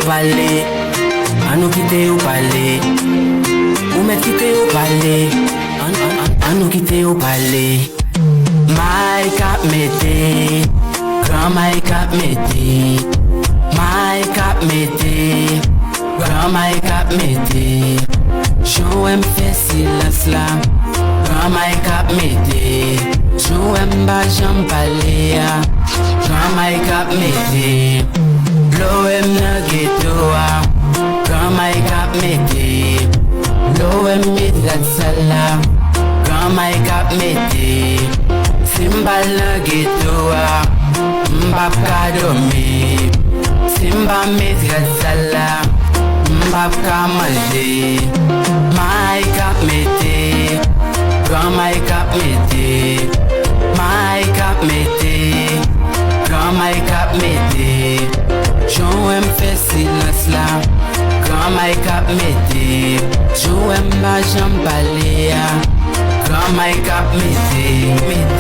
balé, anou quitter au palais. Ou met quitter au palais, anou quitter au palais. My kap mete, grand my kap mete. My kap mete, grand my kap mete. Jouem fait silence là, grand my kap mete. Jouem ba jam palea, grand my kap mete. Blowem na ghetto grand my kap mete. Blowem mit that sala, grand my kap mete. Simbal na ghetto mbap kadomi. Simba mit that sala, mbap kamaje. My kap mete, grand my kap mete. My kap mete, grand my kap mete. Jouem fait silence là, grand my kap mete. Jouem ba jam balea, grand my kap mete.